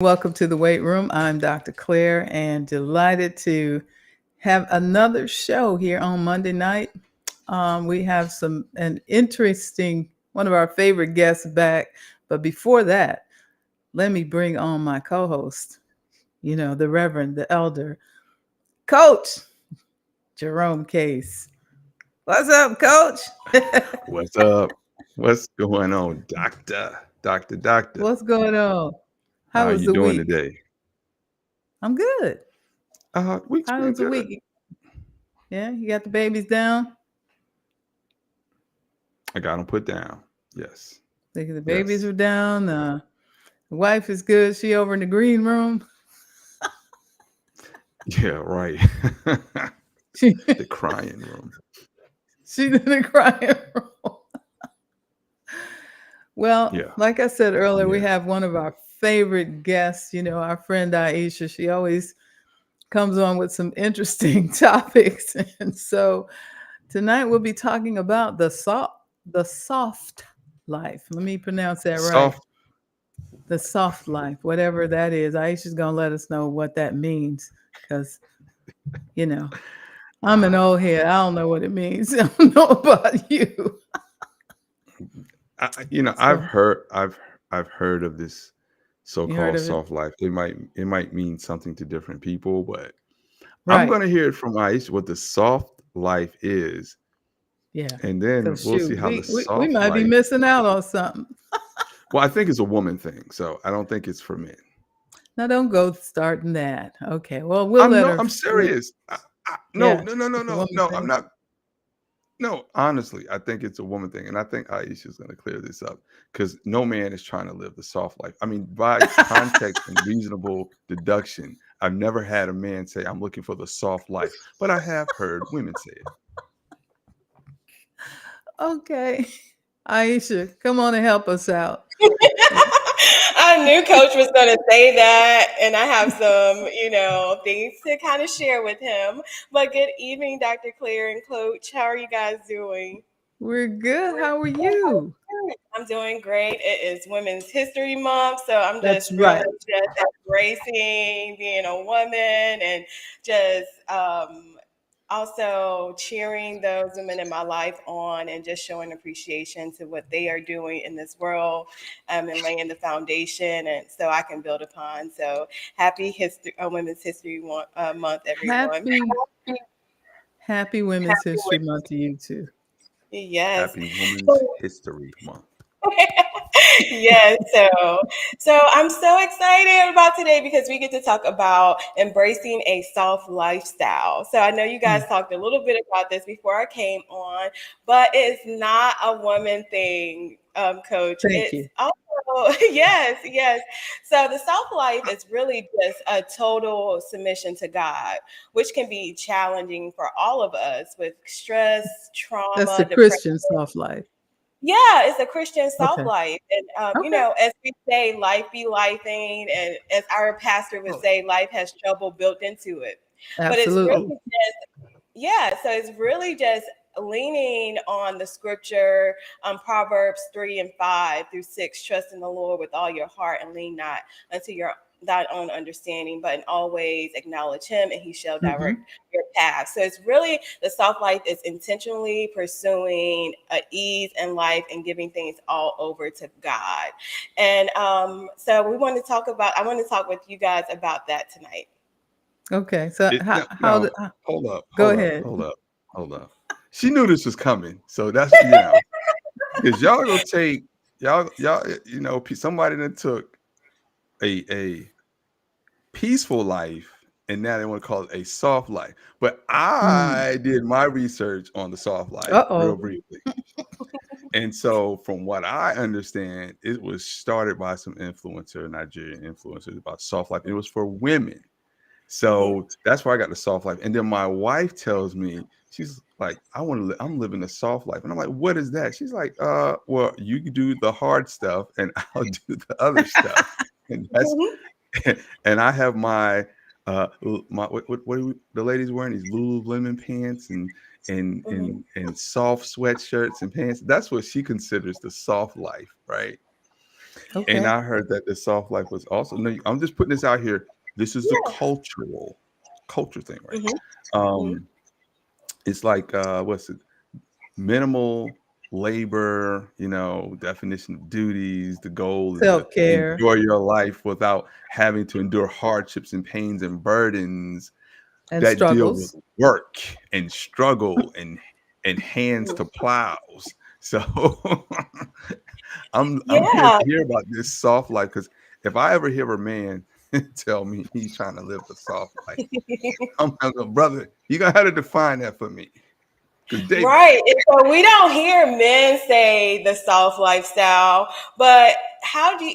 Welcome to the weight room. I'm Dr. Claire and delighted to have another show here on Monday night. We have an interesting one of our favorite guests back, but before that, let me bring on my co-host. The Reverend, the Elder, Coach Jerome Case. What's up, Coach? What's up? What's going on, doctor? What's going on? How How are was you the doing week? today? I'm good. Week's How been was the good. week? Yeah, you got the babies down? I got them put down. Yes, The babies yes, are down. The wife is good. She over in the green room. yeah, right. She The crying room. she's in the crying room. Well, Yeah, like I said earlier, we yeah. have one of our favorite guests. Our friend Aisha. She always comes on with some interesting topics, and so tonight we'll be talking about the soft life. Let me pronounce that right. Soft. The soft life, whatever that is. Aisha's gonna let us know what that means because you know I'm an Uh, old head. I don't know what it means. I don't know about you. I've So heard of this you heard so-called of it? soft life. It might mean something to different people, but I'm Right. gonna hear it from Aisha what the soft life is, Yeah. and then Because we'll shoot, see how the we soft might be life. missing out on something. Well, I think it's a woman thing, so I don't think it's for men. Now don't go starting that. Okay. Well, we'll let her. I'm serious. No, Yeah. no, no, no, It's a no, woman no. I'm thing. not. No, honestly, I think it's a woman thing, and I think Aisha's going to clear this up because no man is trying to live the soft life. I mean, by context and reasonable deduction, I've never had a man say, "I'm looking for the soft life," but I have heard women say it. Okay. Aisha, come on and help us out. I knew Coach was going to say that, and I have some, things to kind of share with him. But good evening, Dr. Claire and Coach. How are you guys doing? We're good. How are you? I'm doing great. It is Women's History Month, so I'm That's just really right. just embracing being a woman and just also cheering those women in my life on and just showing appreciation to what they are doing in this world and laying the foundation and so I can build upon. So happy history, Women's History Month, everyone. Happy, happy Women's History Month to you too. Yes. Happy Women's History Month. Yes, so I'm so excited about today because we get to talk about embracing a soft lifestyle. So I know you guys Mm, talked a little bit about this before I came on, but it's not a woman thing, Coach. thank It's you. also yes. So the soft life is really just a total submission to God, which can be challenging for all of us with stress, That's the trauma, depression. Christian soft life. Yeah, it's a Christian soft Okay. life. And, Okay. as we say, life be lifing. And as our pastor would say, life has trouble built into it. But it's really Absolutely. yeah, so it's really just leaning on the scripture, Proverbs 3 and 5 through 6. Trust in the Lord with all your heart and lean not unto your thy own understanding, but in all ways acknowledge him and he shall direct Hmm. your path. So it's really the soft life is intentionally pursuing ease in life and giving things all over to God. And so I want to talk with you guys about that tonight. Okay. So No, how no, hold up, go hold up, ahead. hold up, hold up. She knew this was coming, so that's because y'all gonna take y'all somebody that took a peaceful life and now they want to call it a soft life. But Mm. I did my research on the soft life real Uh-oh. briefly. And so from what I understand, it was started by some Nigerian influencers about soft life. It was for women. Mhm. So that's where I got the soft life. And then my wife tells me, she's like, I'm living a soft life. And I'm like, what is that? She's like, well, you can do the hard stuff and I'll do the other stuff. And that's and I have my what are the ladies wearing these Lululemon pants and soft sweatshirts and pants. That's what she considers the soft life, right? Okay. And I heard that the soft life was also. No, I'm just putting this out here. This is the Yeah. culture thing, right? Mhm. Mhm. Um, it's like what's it? Minimal labor. Definition of duties. The goal is to Self-care enjoy your life without having to endure hardships and pains and burdens and that deal with struggles. work and struggle and hands to plows. So I'm here Yeah. to hear about this soft life, because if I ever hear a man tell me he's trying to live a soft life, I'm going, brother, you gonna have to define that for me. Because David, Right. And so we don't hear men say the soft lifestyle, but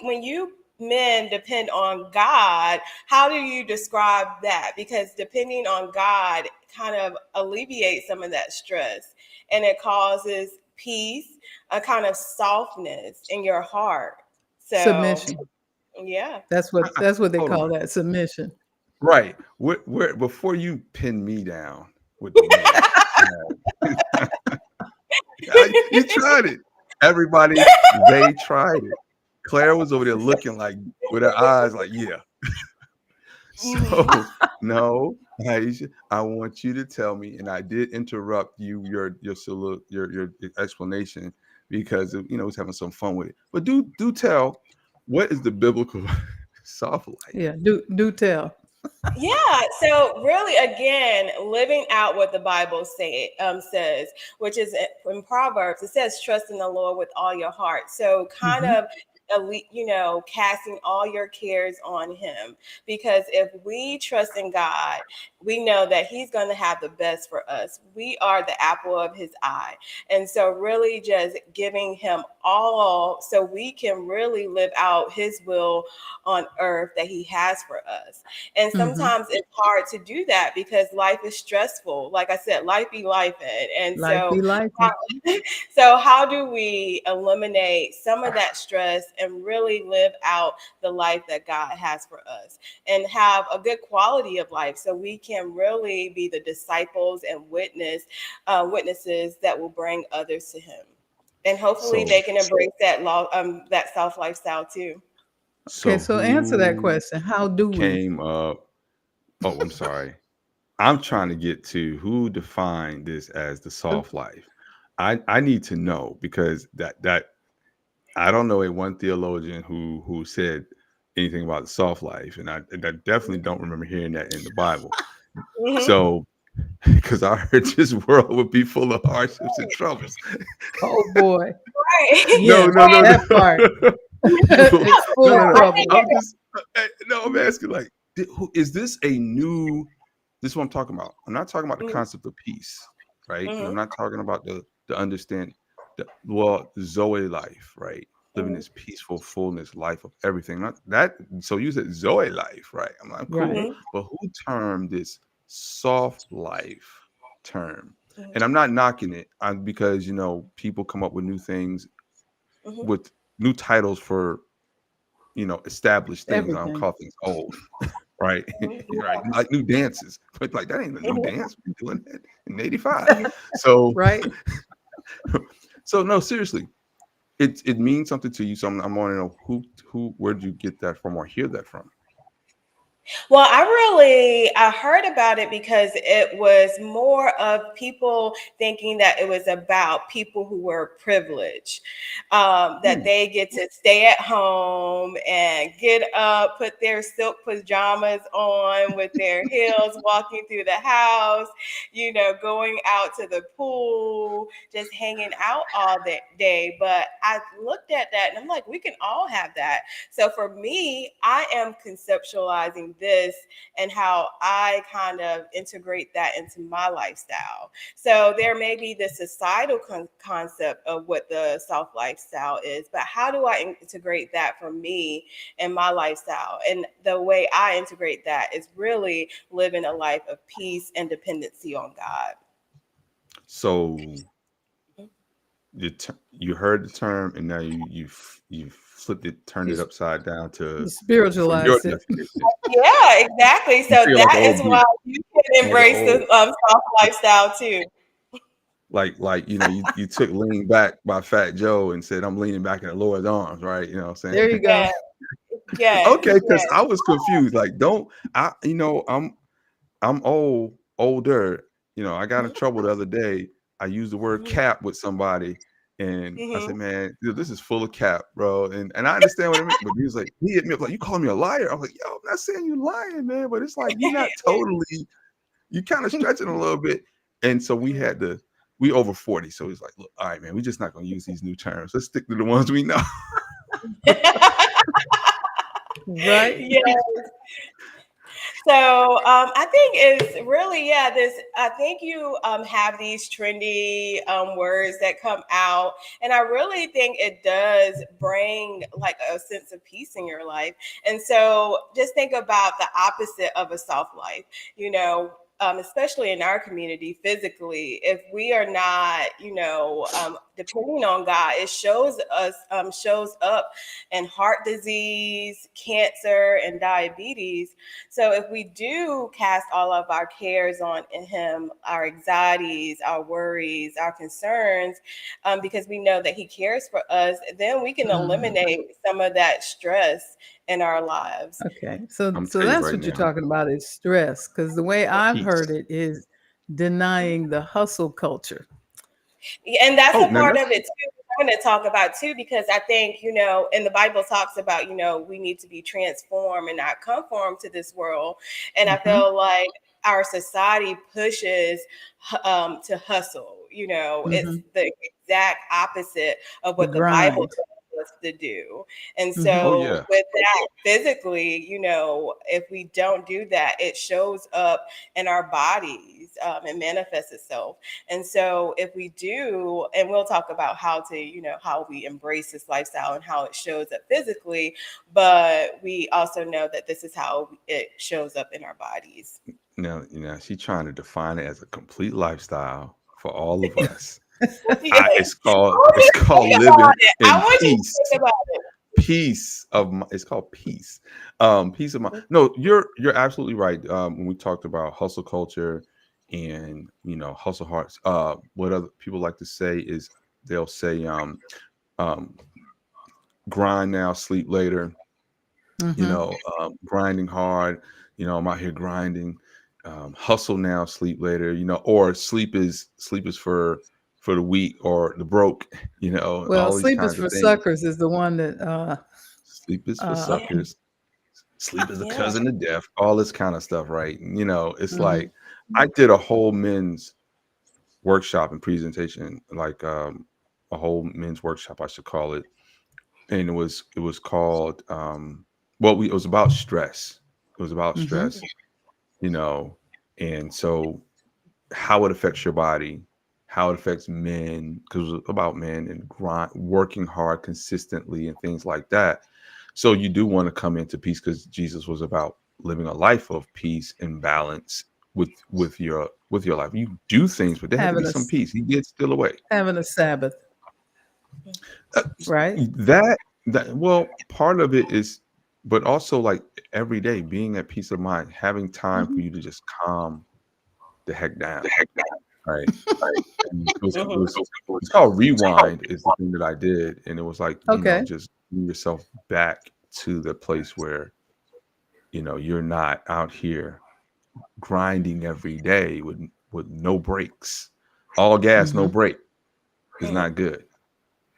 when you men depend on God, how do you describe that? Because depending on God kind of alleviates some of that stress, and it causes peace, a kind of softness in your heart. So, Submission. yeah. That's what they hold on, call that, submission. right? Where before you pin me down with the men, you tried it. Everybody, they tried it. Claire was over there looking like with her eyes like, yeah. Mhm. So no, Aisha, I want you to tell me, and I did interrupt your explanation because I was having some fun with it. But do tell, what is the biblical soft life? Yeah, do tell. Yeah, so really, again, living out what the Bible says, which is in Proverbs, it says, "Trust in the Lord with all your heart." So, kind Hmm. of, casting all your cares on Him, because if we trust in God, we know that He's going to have the best for us. We are the apple of His eye, and so really, just giving Him all, so we can really live out His will on earth that He has for us. And Hmm. sometimes it's hard to do that because life is stressful. Like I said, life be life. And Life be life. so how do we eliminate some of that stress and really live out the life that God has for us and have a good quality of life so we can really be the disciples and witnesses that will bring others to Him. And hopefully So they can embrace that self lifestyle too. Okay, so so answer that who question. How do we? came up? Oh, I'm sorry. I'm trying to get to who defined this as the soft life. I need to know, because that I don't know a one theologian who said anything about the soft life, and I definitely don't remember hearing that in the Bible. Mhm. So, because I heard this world would be full of hardships and troubles. Oh boy. Right. No, Yeah, no, no, that part. no. no, It's full no, of no. I think trouble. I'm just no. I'm asking, like, is this a new? This is what I'm talking about. I'm not talking about the Mhm, concept of peace, right? And I'm mhm, not talking about the understand the Zoe life, right? Living mhm, this peaceful fullness life of everything. Not that. So you said Zoe life, right? I'm like, cool, Right. mhm, but who termed this soft life term? mhm, And I'm not knocking it, because people come up with new things, mhm, with new titles for established things. I don't Everything. call things old, right? mhm, Right, like new dances, but like that ain't a new mhm, dance. We've been doing that in '85. So, Right. so no, seriously, it means something to you. So I'm wanting to know where did you get that from or hear that from? Well, I heard about it because it was more of people thinking that it was about people who were privileged, that Hmm. they get to stay at home and get up, put their silk pajamas on with their heels, walking through the house, going out to the pool, just hanging out all that day. But I looked at that and I'm like, we can all have that. So for me, I am conceptualizing this and how I kind of integrate that into my lifestyle. So there may be the societal concept of what the soft lifestyle is, but how do I integrate that for me and my lifestyle? And the way I integrate that is really living a life of peace and dependency on God. So you heard the term, and now you flipped it, turned You, it upside down you from your spiritualized it. definition. Yeah, exactly. You So feel like that an is old why dude, you can like an embrace the old. soft lifestyle too. like you took Lean Back by Fat Joe and said, I'm leaning back in the Lord's arms, right? You know what I'm There you saying? go. Yes, Okay, because yes. I was confused. Like, don't I, I'm older. I got in trouble the other day. I used the word Mhm, cap with somebody, and I mhm. said, "Man, dude, this is full of cap, bro." And I understand what I mean, but he was like, he hit me up like, "You calling me a liar?" I'm like, "Yo, I'm not saying you lying, man, but it's like you're not totally. You kind of stretching a little bit." And so we over 40, so he's like, "Look, all right, man, we're just not gonna use these new terms. Let's stick to the ones we know." Right. Yeah. So I think it's really, yeah, this, I think you have these trendy words that come out. And I really think it does bring like a sense of peace in your life. And so just think about the opposite of a soft life, you know. Especially in our community physically, if we are not, depending on God, it shows up in heart disease, cancer, and diabetes. So if we do cast all of our cares on him, our anxieties, our worries, our concerns, because we know that he cares for us, then we can Mhm. eliminate some of that stress in our lives. Okay. So I'm so tell you that's right what you're now, talking about is stress. Because the way I've heard peace. it is denying the hustle culture. Yeah, and that's Oh, a now part that's of it too. I'm going to talk about too, because I think, and the Bible talks about, we need to be transformed and not conform to this world. And I Hmm. feel like our society pushes to hustle. It's Hmm. the exact opposite of The what the Bible grind. tells us to do. And Hmm. oh so yeah. with that physically, if we don't do that, it shows up in our bodies and manifests itself. And so if we do, and we'll talk about how to, how we embrace this lifestyle and how it shows up physically, but we also know that this is how it shows up in our bodies. Now, she's trying to define it as a complete lifestyle for all of us. Yes. It's I called want it's you to called think about living it. I in want you to peace. think about it. Peace of it's called peace. Peace of mind. No, you're absolutely right. When we talked about hustle culture and hustle hearts, what other people like to say is they'll say um grind now, sleep later. Hmm. Grinding hard. I'm out here grinding. Hustle now, sleep later. Or sleep is for the weak or the broke. Well, All these sleep is kinds of for things. suckers is the one that Sleep is for uh Yeah. suckers. Sleep is a Yeah. cousin of death. All this kind of stuff, right? It's mhm. like I did a whole men's workshop and presentation, like a whole men's workshop, I should call it, and it was called it was about stress. It was about Mhm. stress, you know, and so how it affects your body, how it affects men, because it was about men and working hard consistently and things like that. So you do want to come into peace because Jesus was about living a life of peace and balance with your life. You do things, but there had to be Having a some peace. He did still away. having a Sabbath, Uh, right? that part of it is, but also like every day being at peace of mind, having time for Hmm. you to just calm the heck down, right? And Mhm. it's called rewind is the thing that I did, and it was like Okay. just bring yourself back to the place where you're not out here grinding every day with no breaks, all gas, no Hmm. break is Mhm. not good.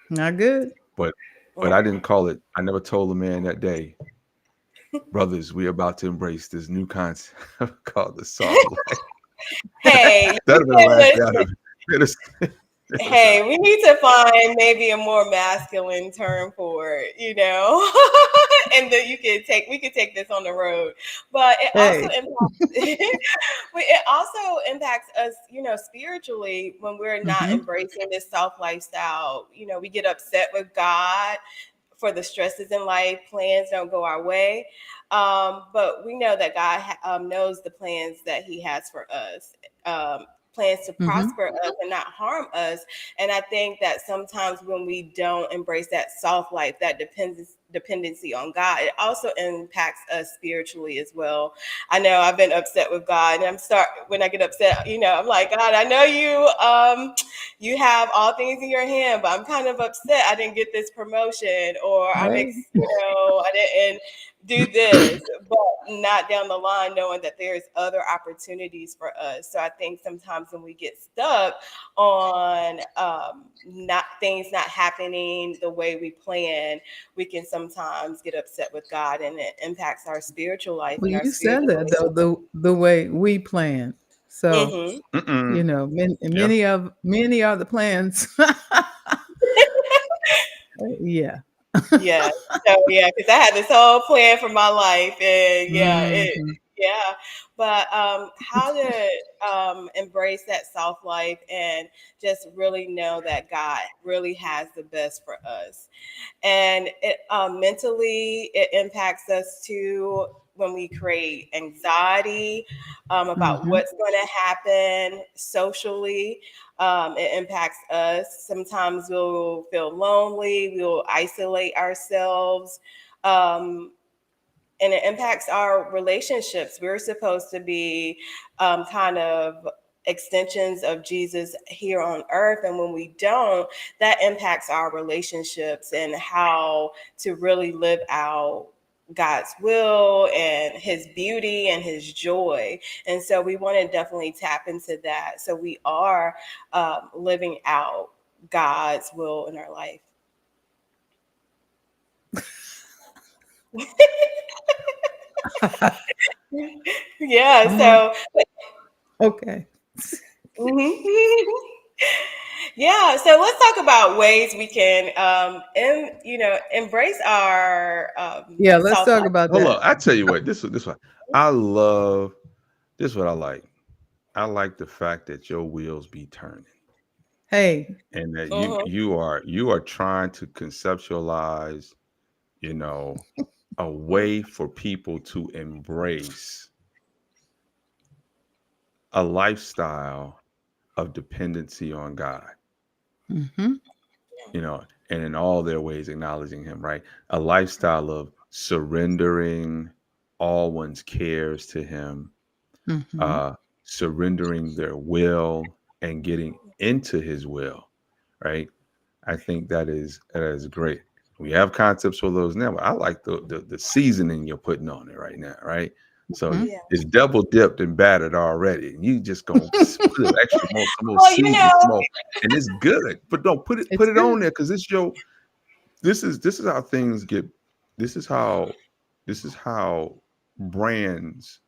Not good. But Mhm. I didn't call it. I never told the man that day, brothers, we're about to embrace this new concept called the soft life. Hey, That'd you have been the can last day I'd listen. have Hey, we need to find maybe a more masculine term for it, and that we could take this on the road. But it also Hey. impacts it also impacts us, spiritually when we're not Hmm. embracing this self lifestyle. We get upset with God for the stresses in life, plans don't go our way. But we know that God knows the plans that He has for us. Plans to Hmm. prosper us and not harm us. And I think that sometimes when we don't embrace that soft life, that dependency on God, it also impacts us spiritually as well. I know I've been upset with God, and when I get upset, I'm like, God, I know you have all things in your hand, but I'm kind of upset I didn't get this promotion, or Right. I didn't do this, but not down the line knowing that there's other opportunities for us. So I think sometimes when we get stuck on things not happening the way we plan, we can sometimes get upset with God, and it impacts our spiritual life Well, and our you said spiritual that though, the way we plan. So, relationship. Yeah. many are the plans. Yeah. Yeah. So yeah, because I had this whole plan for my life, and Mhm. yeah. But how to embrace that soft life and just really know that God really has the best for us, and it mentally it impacts us too when we create anxiety about Mhm. what's going to happen socially. It impacts us. Sometimes we'll feel lonely, we'll isolate ourselves, and it impacts our relationships. We're supposed to be kind of extensions of Jesus here on earth. And when we don't, that impacts our relationships and how to really live out God's will and his beauty and his joy. And so we want to definitely tap into that. So we are living out God's will in our life. Yeah. I'm like, So, okay. mhm. Yeah, so let's talk about ways we can, embrace our Yeah, let's soft talk life. about Hold that. on. I tell you what, this one. I love this is what I like. I like the fact that your wheels be turning, Hey. and that Mhm. you are trying to conceptualize, you know, a way for people to embrace a lifestyle of dependency on God, Mhm. and in all their ways acknowledging him, right? A lifestyle of surrendering all one's cares to him, Mhm. uh, surrendering their will and getting into his will, right? I think that is great. We have concepts for those now, but I like the seasoning you're putting on it right now, right? So Mhm. Yeah. it's double dipped and battered already. And you just gonna put an extra more, some more Well, season, some more, and it's good. But don't put It's it on good. there because this is how things get. This is how brands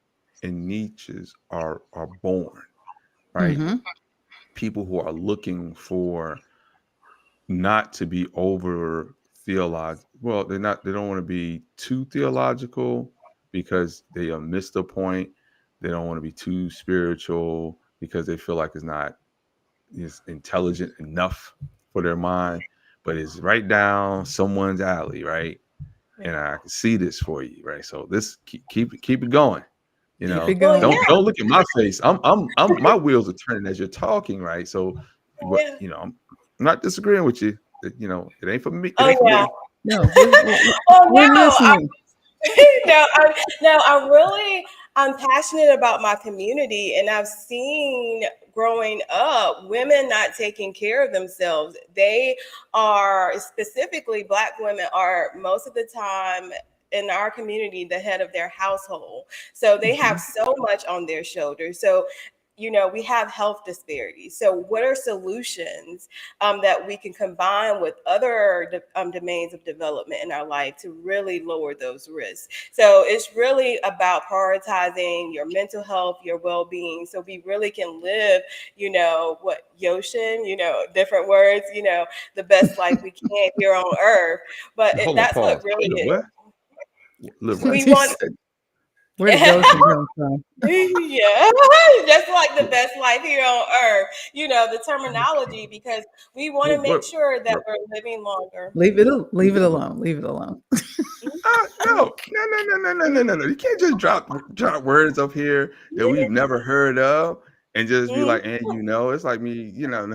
and niches are born, right? Mhm. People who are looking for not to be over theological. Well, they don't want to be too theological because they miss the point. They don't want to be too spiritual because they feel like it's not is intelligent enough for their mind, but it's right down someone's alley, right? And yeah. I can see this for you, right? So this keep it going. Keep it Well, going. Don't look at my face. I'm my wheels are turning as you're talking, right? So what yeah. I'm not disagreeing with you. It ain't for me. It Oh ain't for yeah. me. No, Well, we're no, listening. I'm passionate about my community, and I've seen growing up women not taking care of themselves. They are, specifically Black women, are most of the time in our community the head of their household. So they have Mhm. so much on their shoulders. So we have health disparities. So what are solutions that we can combine with other domains of development in our life to really lower those risks? So it's really about prioritizing your mental health, your well-being, so we really can live, what Yoshin, different words, the best life we can here on earth. But Hold on, that's what pause. really Live is. what? Live what? We What you want. said? Where the ghost come from? Yeah, just like the best life here on earth, the terminology, because we want to make What? sure that we're living longer. Leave it alone. Leave it alone. No, no. You can't just drop words up here that we've never heard of and just be Mhm. like, and it's like me, no.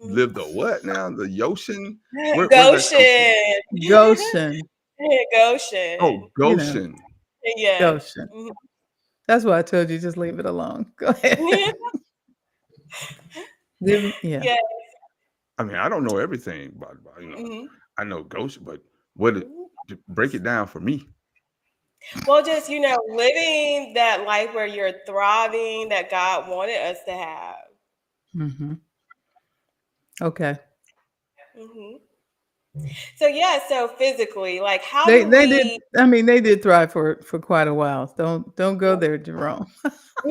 live the what now? The Yoshin? Where does that come from? Goshen. Goshen, Oh, Goshen. you know, Goshen. Yes. Goshen. Mhm. That's why I told you just leave it alone. Go ahead. Yeah. Yeah. I mean, I don't know everything, but Mhm. I know Goshen, but what it break it down for me. Well, just, living that life where you're thriving that God wanted us to have. Hmm. Okay. hmm So, yeah, so physically, like, how They do they did. we? I mean, they did thrive for quite a while. Don't go there, Jerome. Go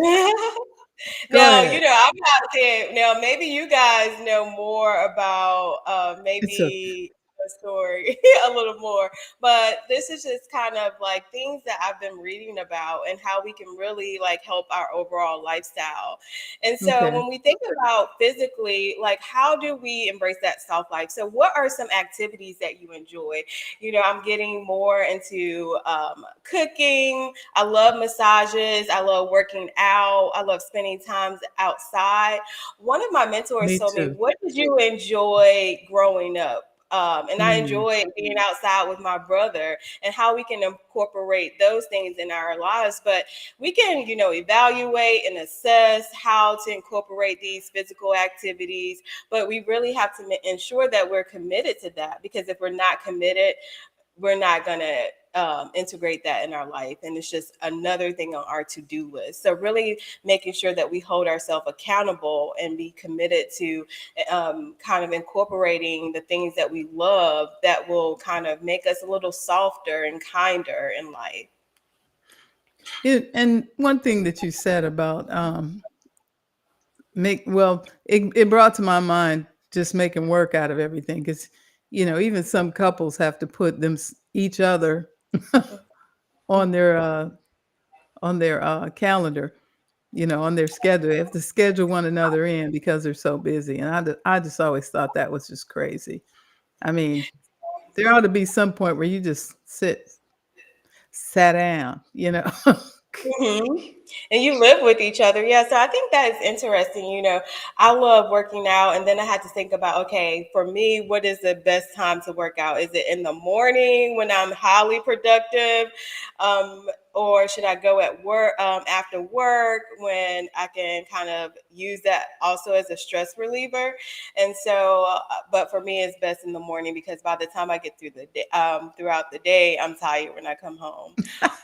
Now, ahead. I'm not saying now maybe you guys know more about It's okay. maybe the story a little more, but this is just kind of like things that I've been reading about and how we can really like help our overall lifestyle. And so Okay. when we think about physically, like how do we embrace that self life? So what are some activities that you enjoy? I'm getting more into cooking. I love massages. I love working out. I love spending time outside. One of my mentors Me told me, too. "What did you enjoy growing up?" And I Mm, enjoyed being outside with my brother and how we can incorporate those things in our lives. But we can, evaluate and assess how to incorporate these physical activities. But we really have to ensure that we're committed to that, because if we're not committed, we're not going to integrate that in our life. And it's just another thing on our to-do list. So really making sure that we hold ourselves accountable and be committed to kind of incorporating the things that we love that will kind of make us a little softer and kinder in life. and one thing that you said about it brought to my mind just making work out of everything, because even some couples have to put each other on their calendar, on their schedule. They have to schedule one another in because they're so busy. And I just always thought that was just crazy. I mean, there ought to be some point where you just sat down. Mhm. And you live with each other. Yeah. So I think that is interesting. I love working out. And then I had to think about, okay, for me, what is the best time to work out? Is it in the morning when I'm highly productive? Or should I go at work after work when I can kind of use that also as a stress reliever? And so, but for me, it's best in the morning, because by the time I get through the day, throughout the day, I'm tired when I come home.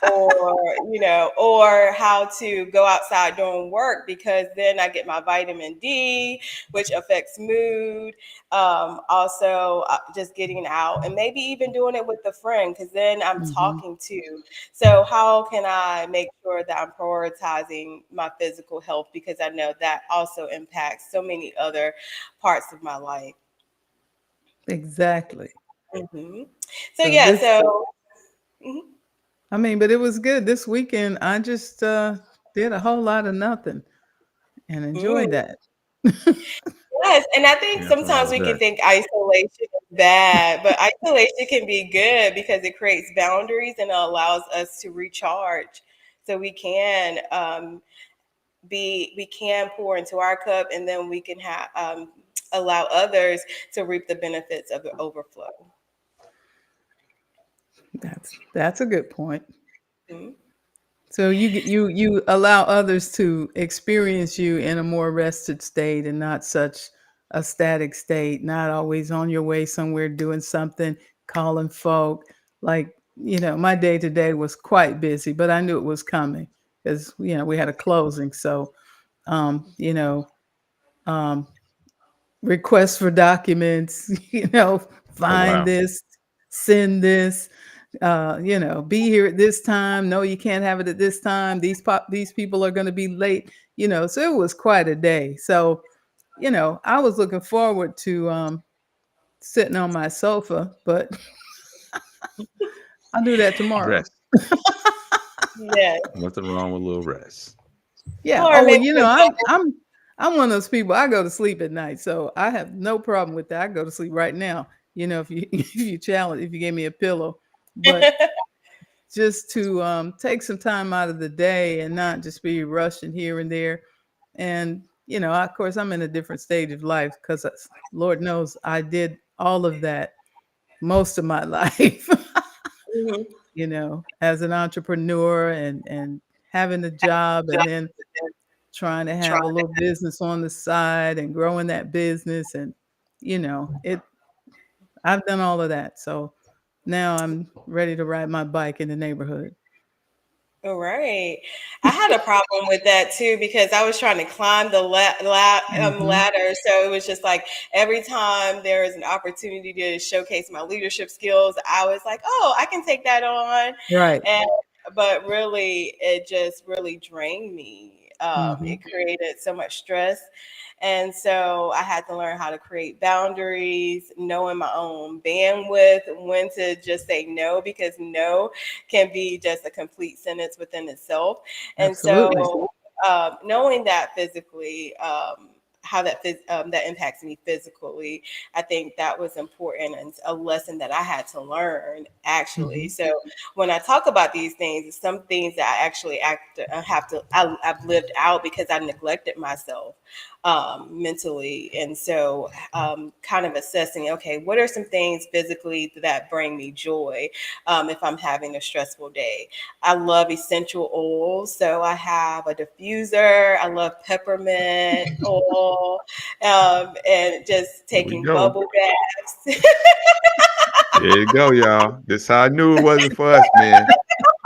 Or how to go outside during work, because then I get my vitamin D, which affects mood. Also, just getting out and maybe even doing it with a friend, because then I'm Mhm. talking to. So, how can I make sure that I'm prioritizing my physical health? Because I know that also impacts so many other parts of my life. Exactly. hmm So, So yeah, this, so. Mhm. I mean, but it was good. This weekend, I just did a whole lot of nothing and enjoyed Mm. that. Yes, and I think Yeah, nothing wrong sometimes with we can that. think isolation is bad, but isolation can be good because it creates boundaries and it allows us to recharge. So we can we can pour into our cup, and then we can have allow others to reap the benefits of the overflow. That's a good point. Mhm. So you allow others to experience you in a more rested state and not such a static state, not always on your way somewhere doing something, calling folk. Like, my day to day was quite busy, but I knew it was coming because, we had a closing. So, um, you know, um, requests for documents, Oh find wow. this, send this, be here at this time. No, you can't have it at this time. These people are going to be late, so it was quite a day. So, I was looking forward to sitting on my sofa, but I'll do that tomorrow. Rest. Yes, Nothing wrong with a little rest. Yeah. or Oh, well, maybe a I'm one of those people. I go to sleep at night, so I have no problem with that. I go to sleep right now. If you if you gave me a pillow, but just to take some time out of the day and not just be rushing here and there, and you know, of course, I'm in a different stage of life because Lord knows I did all of that most of my life, Mhm. you know, as an entrepreneur and having a job and then trying to have a little business on the side and growing that business. And, you know, I've done all of that. So now I'm ready to ride my bike in the neighborhood. All right. I had a problem with that too because I was trying to climb the Hmm. ladder. So it was just like every time there was an opportunity to showcase my leadership skills, I was like, oh, I can take that on. Right. And but really, it just really drained me. Hmm. It created so much stress. And so I had to learn how to create boundaries, knowing my own bandwidth, when to just say no, because no can be just a complete sentence within itself. And Absolutely. so, knowing that physically, how that impacts me physically, I think that was important and a lesson that I had to learn actually. Hmm. So when I talk about these things, it's some things that I actually I've lived out because I neglected myself mentally. And so, kind of assessing, okay, what are some things physically that bring me joy if I'm having a stressful day? I love essential oils. So I have a diffuser. I love peppermint oil and just Here we taking go. bubble baths. There you go, y'all. This how I knew it wasn't for us, man.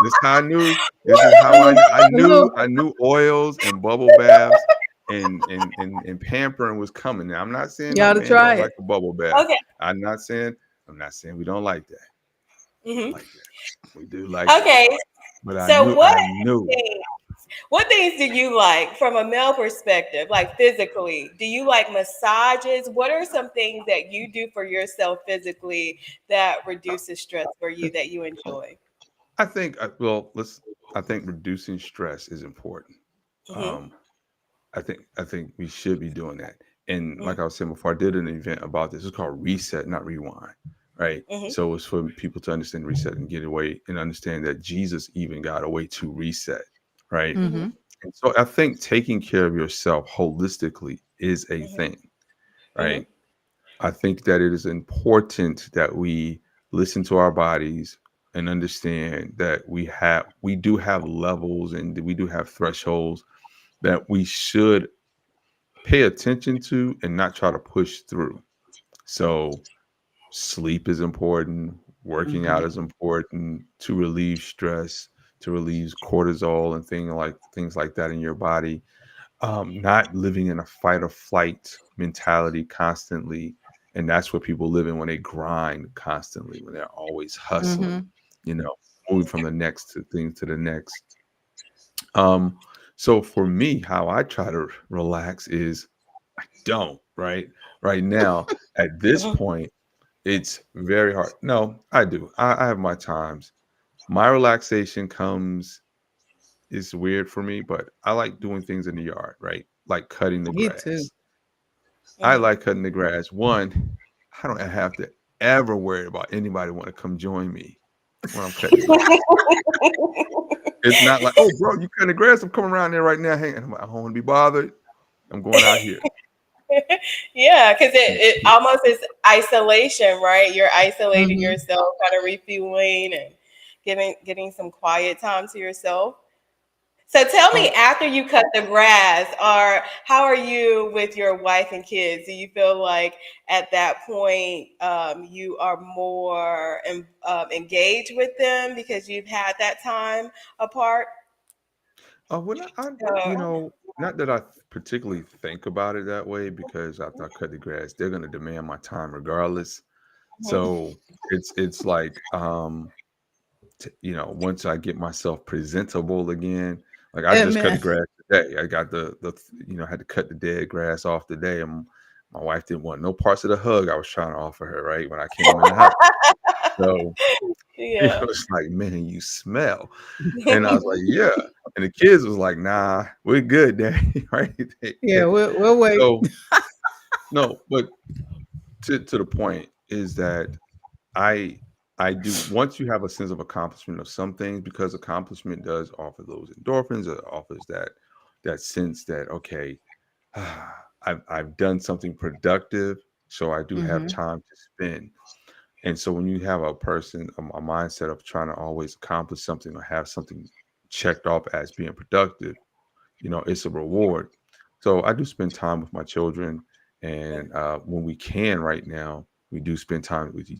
This how I knew. This is how I I A little, knew I knew oils and bubble baths and pampering was coming. Now I'm not saying you no ought to man try don't it. like a bubble bath. Okay. I'm not saying we don't like that. Hmm. Like that. We do like that. Okay. But I So knew I knew. what things do you like from a male perspective, like physically? Do you like massages? What are some things that you do for yourself physically that reduces stress for you that you enjoy? I think well, I think reducing stress is important. Hmm. Um, I think we should be doing that. And Hmm. like I was saying before, I did an event about this. It's called Reset, not Rewind. Right. Hmm. So it's for people to understand reset and get away and understand that Jesus even got a way to reset. Right. Hmm. Hmm. And so I think taking care of yourself holistically is a Hmm. thing. Hmm. Right. I think that it is important that we listen to our bodies and understand that we do have levels and we do have thresholds that we should pay attention to and not try to push through. So sleep is important, working Hmm. out is important to relieve stress, to relieve cortisol and things like that in your body. Not living in a fight or flight mentality constantly. And that's what people live in when they grind constantly, when they're always hustling, Hmm. you know, moving from the next to thing to the next. Um, so for me, how I try to relax is I don't, right? Right now, at this Hmm. point, it's very hard. No, I do. I have my times. My relaxation comes is weird for me, but I like doing things in the yard, right? Like cutting the Me too. grass. I Hmm. like cutting the grass. One, I don't have to ever worry about anybody want to come join me when I'm cutting the grass. It's not like, oh, bro, you cutting the grass. I'm coming around there right now. Hang on. I'm like, I don't want to be bothered. I'm going out here. Yeah, because it almost is isolation, right? You're isolating Hmm. yourself, kind of refueling and getting some quiet time to yourself. So tell me, Uh, after you cut the grass, or how are you with your wife and kids? Do you feel like at that point you are more engaged with them because you've had that time apart? when Uh, not that I particularly think about it that way because after I cut the grass, they're gonna demand my time regardless. So it's like once I get myself presentable again, like I just cut the Amen. grass today. I got had to cut the dead grass off today, and my wife didn't want no parts of the hug I was trying to offer her right when I came in the house. So it yeah. was like, man, you smell. And I was like, yeah. And the kids was like, nah, we're good, daddy. Right. Yeah, we'll wait. So no, but to the point is that I I do once you have a sense of accomplishment of some things, because accomplishment does offer those endorphins, it offers that sense that okay, I've done something productive, so I do have Mm-hmm. time to spend. And so when you have a person, a mindset of trying to always accomplish something or have something checked off as being productive, it's a reward. So I do spend time with my children, and when we can, right now, we do spend time with each